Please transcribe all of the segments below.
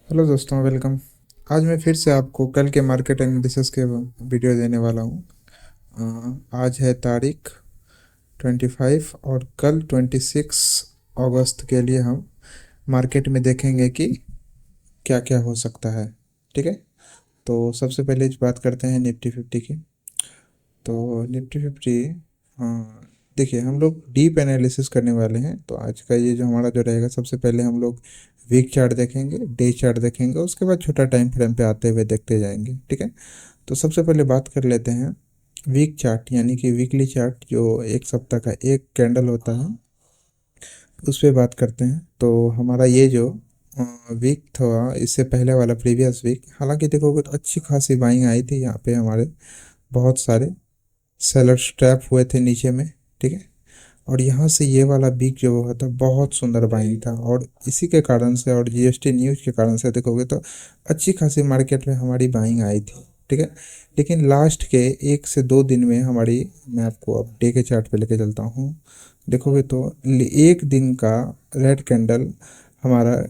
Hello दोस्तों, welcome. आज मैं फिर से आपको कल के मार्केट एनालिसिस के वीडियो देने वाला हूँ। आज है तारीख 25 और कल 26 अगस्त के लिए हम मार्केट में देखेंगे कि क्या क्या हो सकता है। ठीक है। तो सबसे पहले बात करते हैं निफ्टी 50 की। तो निफ्टी 50, हाँ, देखिए हम लोग डीप एनालिसिस करने वाले हैं। तो आज का ये जो हमारा जो रहेगा, सबसे पहले हम लोग वीक चार्ट देखेंगे, डे चार्ट देखेंगे, उसके बाद छोटा टाइम फ्रेम पे आते हुए देखते जाएंगे। ठीक है। तो सबसे पहले बात कर लेते हैं वीक चार्ट, यानी कि वीकली चार्ट, जो एक सप्ताह का एक कैंडल होता है, उस पर बात करते हैं। तो हमारा ये जो वीक था, इससे पहले वाला प्रीवियस वीक, हालांकि देखोगे तो अच्छी खासी बाइंग आई थी यहाँ पे। हमारे बहुत सारे सेलर स्ट्रैप हुए थे नीचे में। ठीक है। और यहाँ से ये वाला वीक जो हुआ था, बहुत सुंदर बाइंग था, और इसी के कारण से और जीएसटी न्यूज़ के कारण से देखोगे तो अच्छी खासी मार्केट में हमारी बाइंग आई थी। ठीक है। लेकिन लास्ट के 1 से 2 दिन में हमारी, मैं आपको अब डे के चार्ट पे लेके चलता हूँ, देखोगे तो एक दिन का रेड कैंडल हमारा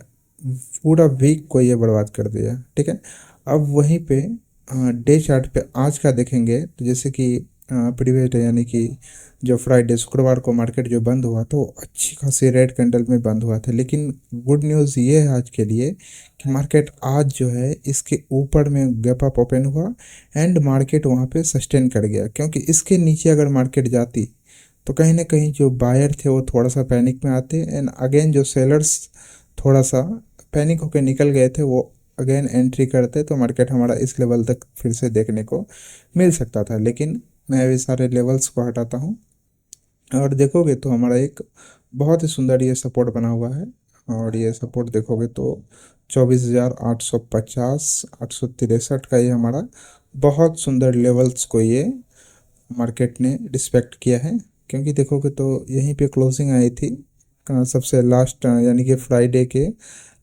पूरा वीक को ये बर्बाद कर दिया। ठीक है। अब वहीं पे डे चार्ट पे आज का देखेंगे, तो जैसे कि प्रीवियस डे, यानी कि जो फ्राइडे, शुक्रवार को मार्केट जो बंद हुआ तो अच्छी खासी रेड कैंडल में बंद हुआ था। लेकिन गुड न्यूज़ ये है आज के लिए कि मार्केट आज जो है इसके ऊपर में गैप अप ओपन हुआ, एंड मार्केट वहाँ पे सस्टेन कर गया। क्योंकि इसके नीचे अगर मार्केट जाती तो कहीं ना कहीं जो बायर थे वो थोड़ा सा पैनिक में आते, एंड अगेन जो सेलर्स थोड़ा सा पैनिक होकर निकल गए थे, वो अगेन एंट्री करते तो मार्केट हमारा इस लेवल तक फिर से देखने को मिल सकता था। लेकिन मैं अभी सारे लेवल्स को हटाता हूँ, और देखोगे तो हमारा एक बहुत ही सुंदर ये सपोर्ट बना हुआ है। और ये सपोर्ट देखोगे तो 24,850, 863 का ये हमारा बहुत सुंदर लेवल्स को ये मार्केट ने रिस्पेक्ट किया है। क्योंकि देखोगे तो यहीं पे क्लोजिंग आई थी सबसे लास्ट, यानी कि फ्राइडे के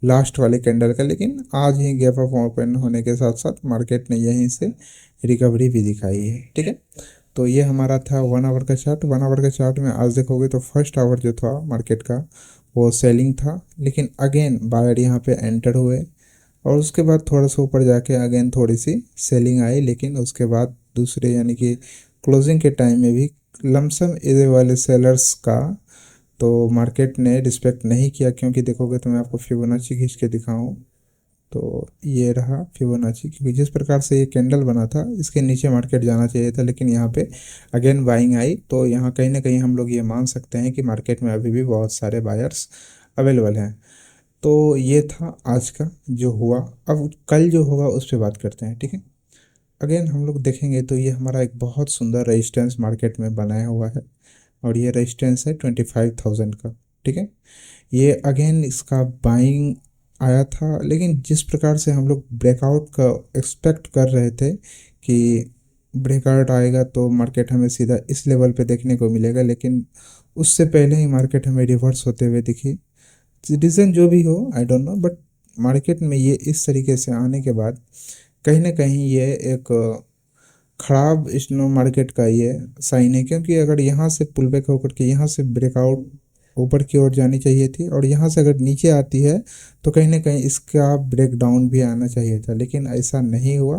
लास्ट वाले कैंडल का। लेकिन आज ही गैप अप ओपन होने के साथ साथ मार्केट ने यहीं से रिकवरी भी दिखाई है। ठीक है। तो ये हमारा था 1 आवर का चार्ट। 1 आवर का चार्ट में आज देखोगे तो फर्स्ट आवर जो था मार्केट का, वो सेलिंग था। लेकिन अगेन बायर यहाँ पे एंटर हुए, और उसके बाद थोड़ा सा ऊपर जाके अगेन थोड़ी सी सेलिंग आई। लेकिन उसके बाद दूसरे, यानी कि क्लोजिंग के टाइम में भी लमसम इधर वाले सेलर्स का तो मार्केट ने रिस्पेक्ट नहीं किया। क्योंकि देखोगे तो मैं आपको फिबोनाची खींच के दिखाऊं, तो ये रहा फिबोनाची। क्योंकि जिस प्रकार से ये कैंडल बना था, इसके नीचे मार्केट जाना चाहिए था, लेकिन यहाँ पे अगेन बाइंग आई। तो यहाँ कहीं ना कहीं हम लोग ये मान सकते हैं कि मार्केट में अभी भी बहुत सारे बायर्स अवेलेबल हैं। तो ये था आज का जो हुआ। अब कल जो होगा उस पर बात करते हैं। ठीक है। अगेन हम लोग देखेंगे तो ये हमारा एक बहुत सुंदर रेजिस्टेंस मार्केट में बनाया हुआ है, और ये रेजिस्टेंस है 25,000 का। ठीक है। ये अगेन इसका बाइंग आया था, लेकिन जिस प्रकार से हम लोग ब्रेकआउट का एक्सपेक्ट कर रहे थे कि ब्रेकआउट आएगा तो मार्केट हमें सीधा इस लेवल पे देखने को मिलेगा, लेकिन उससे पहले ही मार्केट हमें रिवर्स होते हुए दिखी। रीज़न जो भी हो, I don't know, but market में ये इस तरीके से आने के बाद कहीं ना कहीं ये एक खराब स्नो मार्केट का ये साइन है। क्योंकि अगर यहाँ से पुल बैक होकर के यहाँ से ब्रेकआउट ऊपर की ओर जानी चाहिए थी, और यहाँ से अगर नीचे आती है तो कहीं ना कहीं इसका ब्रेक डाउन भी आना चाहिए था। लेकिन ऐसा नहीं हुआ।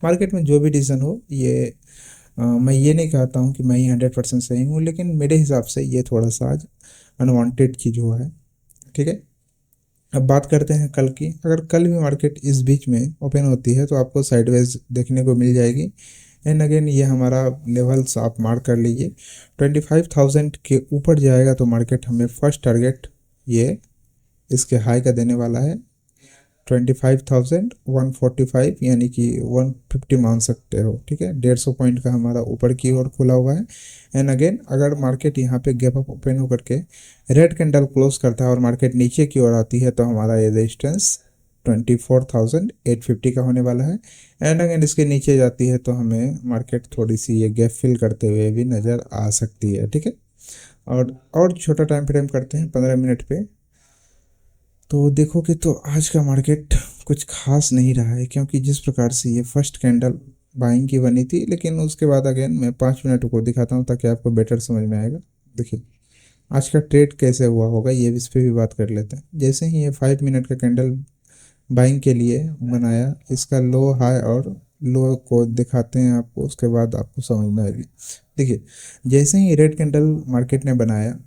मार्केट में जो भी डिसीजन हो, ये मैं ये नहीं कहता हूँ कि मैं ही 100% सही हूँ, लेकिन मेरे हिसाब से ये थोड़ा सा आज अनवांटेड चीज़ हुआ है। ठीक है। अब बात करते हैं कल की। अगर कल भी मार्केट इस बीच में ओपन होती है तो आपको साइडवेज देखने को मिल जाएगी। एंड अगेन ये हमारा लेवल्स आप मार्क कर लीजिए। 25,000 के ऊपर जाएगा तो मार्केट हमें फर्स्ट टारगेट ये इसके हाई का देने वाला है। 25,145, यानी कि 150 मान सकते हो। ठीक है। 150 पॉइंट का हमारा ऊपर की ओर खुला हुआ है। एंड अगेन अगर मार्केट यहाँ पे गैप अप ओपन होकर के रेड कैंडल क्लोज करता है और मार्केट नीचे की ओर आती है, तो हमारा ये रेजिस्टेंस 24,850 का होने वाला है। एंड अगेन इसके नीचे जाती है तो हमें मार्केट थोड़ी सी ये गैप फिल करते हुए भी नज़र आ सकती है। ठीक है। और छोटा टाइम फ्रेम करते हैं 15 मिनट पे। तो देखोगे तो आज का मार्केट कुछ खास नहीं रहा है। क्योंकि जिस प्रकार से ये फर्स्ट कैंडल बाइंग की बनी थी, लेकिन उसके बाद अगेन मैं 5 मिनट को दिखाता हूँ ताकि आपको बेटर समझ में आएगा। देखिए आज का ट्रेड कैसे हुआ होगा, ये इस पर भी बात कर लेते हैं। जैसे ही ये 5 मिनट का कैंडल बाइंग के लिए बनाया। इसका लो हाई और लो को दिखाते हैं आपको, उसके बाद आपको समझ में आएगी। देखिए, जैसे ही रेड कैंडल मार्केट ने बनाया,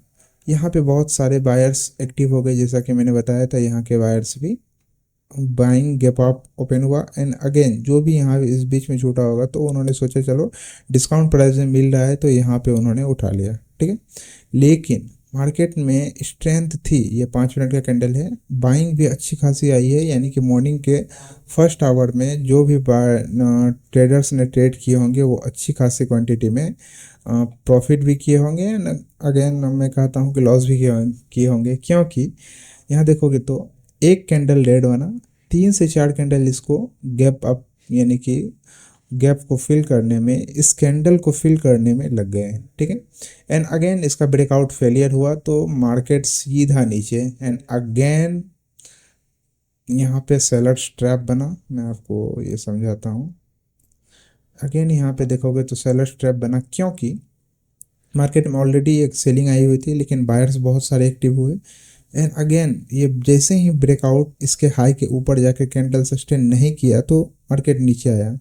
यहाँ पे बहुत सारे बायर्स एक्टिव हो गए, जैसा कि मैंने बताया था। यहाँ के बायर्स भी बाइंग गैप अप ओपन हुआ, एंड अगेन जो भी यहाँ इस बीच में छूटा होगा तो उन्होंने सोचा चलो डिस्काउंट प्राइस में मिल रहा है तो यहाँ पे उन्होंने उठा लिया, ठीक है। लेकिन मार्केट में स्ट्रेंथ थी, ये 5 मिनट का कैंडल है, बाइंग भी अच्छी खासी आई है, यानी कि मॉर्निंग के फर्स्ट आवर में जो भी ट्रेडर्स ने ट्रेड किए होंगे वो अच्छी खासी क्वांटिटी में प्रॉफिट भी किए होंगे, अगेन मैं कहता हूँ कि लॉस भी किए होंगे, क्योंकि यहाँ देखोगे तो एक कैंडल रेड बना, 3 से 4 कैंडल इसको गैप अप यानी कि गैप को फिल करने में, इस कैंडल को फिल करने में लग गए, ठीक है। एंड अगेन इसका ब्रेकआउट फेलियर हुआ तो मार्केट सीधा नीचे, एंड अगेन यहाँ पे सेलर्स ट्रैप बना। मैं आपको ये समझाता हूँ। अगेन यहाँ पे देखोगे तो सेलर्स ट्रैप बना, क्योंकि मार्केट में ऑलरेडी एक सेलिंग आई हुई थी, लेकिन बायर्स बहुत सारे एक्टिव हुए। एंड अगेन ये जैसे ही ब्रेकआउट इसके हाई के ऊपर जाके कैंडल सस्टेन नहीं किया तो मार्केट नीचे आया,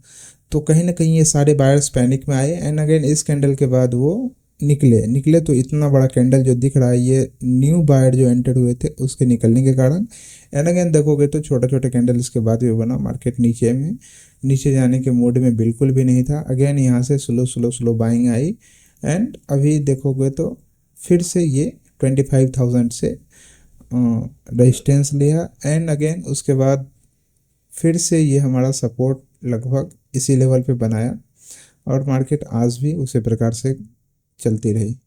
तो कहीं ना कहीं ये सारे बायर्स पैनिक में आए। एंड अगेन इस कैंडल के बाद वो निकले निकले तो इतना बड़ा कैंडल जो दिख रहा है, ये न्यू बायर जो एंटर हुए थे उसके निकलने के कारण। एंड अगेन देखोगे तो छोटा छोटा कैंडल इसके बाद भी बना, मार्केट नीचे जाने के मूड में बिल्कुल भी नहीं था। अगेन यहाँ से slow slow slow buying I, and अभी देखोगे तो फिर से ये 25,000 से रेजिस्टेंस लिया, एंड अगेन उसके बाद फिर से ये हमारा सपोर्ट लगभग इसी लेवल पे बनाया, और मार्केट आज भी उसी प्रकार से चलती रही।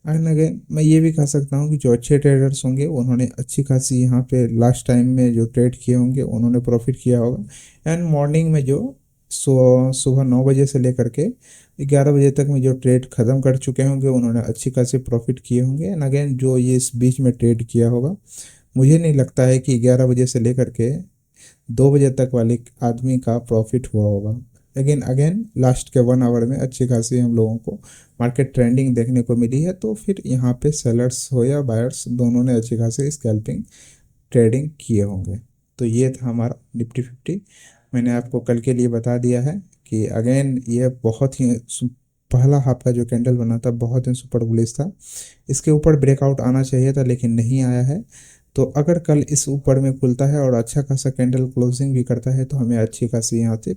एंड अगेन मैं ये भी कह सकता हूँ कि जो अच्छे ट्रेडर्स होंगे उन्होंने अच्छी खासी यहाँ पे लास्ट टाइम में जो ट्रेड किए होंगे उन्होंने प्रॉफिट किया होगा। एंड मॉर्निंग में जो सुबह 9 बजे से लेकर के 11 बजे तक में जो ट्रेड ख़त्म कर चुके होंगे उन्होंने अच्छी खासी प्रॉफिट किए होंगे। एंड अगेन जो ये इस बीच में ट्रेड किया होगा, मुझे नहीं लगता है कि 11 बजे से लेकर के 2 बजे तक वाले आदमी का प्रॉफिट हुआ होगा। लेकिन अगेन लास्ट के 1 आवर में अच्छी खासी हम लोगों को मार्केट ट्रेंडिंग देखने को मिली है, तो फिर यहाँ पे सेलर्स हो या बायर्स दोनों ने अच्छी खासी स्कैल्पिंग ट्रेडिंग किए होंगे। तो ये था हमारा निफ्टी 50। मैंने आपको कल के लिए बता दिया है कि अगेन ये बहुत ही पहला हाफ का जो कैंडल बना था बहुत ही सुपर बुलिश था, इसके ऊपर ब्रेकआउट आना चाहिए था लेकिन नहीं आया है। तो अगर कल इस ऊपर में खुलता है और अच्छा खासा कैंडल क्लोजिंग भी करता है तो हमें अच्छी खासी यहाँ से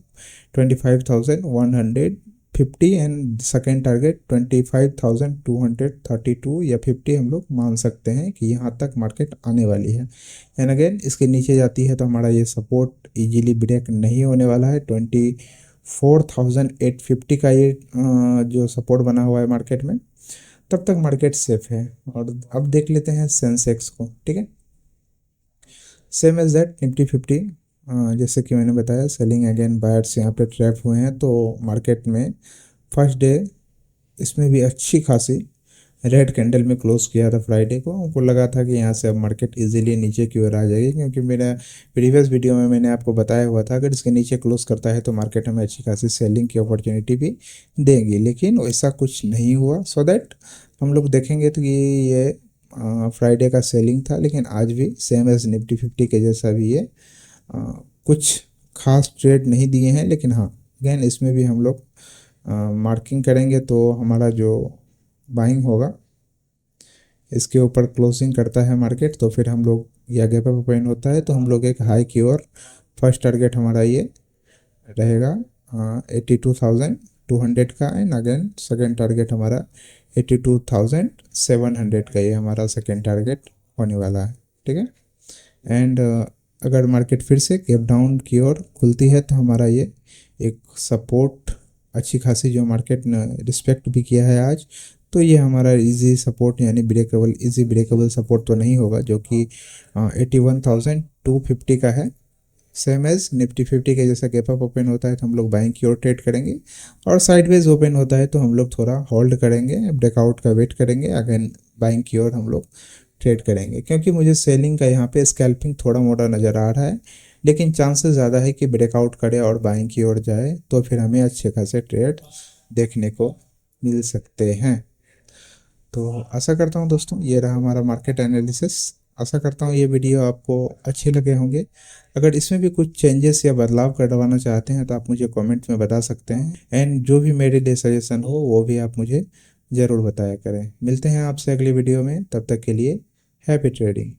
25,150 एंड सेकेंड टारगेट 25,232 या 50 हम लोग मान सकते हैं कि यहाँ तक मार्केट आने वाली है। एंड अगेन इसके नीचे जाती है तो हमारा ये सपोर्ट इजीली ब्रेक नहीं होने वाला है। 24,850 का ये जो सपोर्ट बना हुआ है मार्केट में, तब तक मार्केट सेफ है। और अब देख लेते हैं सेंसेक्स को, ठीक है। सेम एज दैट निफ्टी 50, जैसे कि मैंने बताया सेलिंग अगेन बायर्स यहाँ पे ट्रैप हुए हैं, तो मार्केट में फर्स्ट डे इसमें भी अच्छी खासी रेड कैंडल में क्लोज किया था फ्राइडे को। हमको लगा था कि यहाँ से अब मार्केट इजीली नीचे की ओर आ जाएगी, क्योंकि मेरा प्रीवियस वीडियो में मैंने आपको बताया हुआ था अगर इसके नीचे क्लोज करता है तो मार्केट हमें अच्छी खासी सेलिंग की अपॉर्चुनिटी भी देंगी, लेकिन वैसा कुछ नहीं हुआ। सो दैट हम लोग देखेंगे तो ये फ्राइडे का सेलिंग था, लेकिन आज भी सेम एज निफ्टी 50 के जैसा भी ये कुछ खास ट्रेड नहीं दिए हैं। लेकिन हाँ, अगेन इसमें भी हम लोग मार्किंग करेंगे तो हमारा जो बाइंग होगा इसके ऊपर क्लोजिंग करता है मार्केट, तो फिर हम लोग या गैप अप ओपन होता है तो हम लोग एक हाई की ओर, फर्स्ट टारगेट हमारा ये रहेगा 82,200 का, एंड अगेन सेकेंड टारगेट हमारा 82,700 का, ये हमारा सेकेंड टारगेट होने वाला है, ठीक है। एंड अगर मार्केट फिर से गैप डाउन की ओर खुलती है तो हमारा ये एक सपोर्ट अच्छी खासी जो मार्केट ने रिस्पेक्ट भी किया है आज, तो ये हमारा इजी सपोर्ट यानी इजी ब्रेकेबल सपोर्ट तो नहीं होगा, जो कि 81,250 का है। सेम एज निफ्टी 50 के जैसा गैप अप ओपन होता है तो हम लोग बाइंग की ओर ट्रेड करेंगे, और साइडवेज ओपन होता है तो हम लोग थोड़ा होल्ड करेंगे, ब्रेकआउट का वेट करेंगे, अगेन बाइंग की ओर हम लोग ट्रेड करेंगे। क्योंकि मुझे सेलिंग का यहाँ पे स्कैल्पिंग थोड़ा मोटा नज़र आ रहा है, लेकिन चांसेस ज़्यादा है कि ब्रेकआउट करे और बाइंग की ओर जाए, तो फिर हमें अच्छे खासे ट्रेड देखने को मिल सकते हैं। तो आशा करता हूँ दोस्तों ये रहा हमारा मार्केट एनालिसिस, आशा करता हूँ ये वीडियो आपको अच्छे लगे होंगे। अगर इसमें भी कुछ चेंजेस या बदलाव करवाना चाहते हैं तो आप मुझे कमेंट में बता सकते हैं, एंड जो भी मेरे लिए सजेशन हो वो भी आप मुझे ज़रूर बताया करें। मिलते हैं आपसे अगली वीडियो में, तब तक के लिए हैप्पी ट्रेडिंग।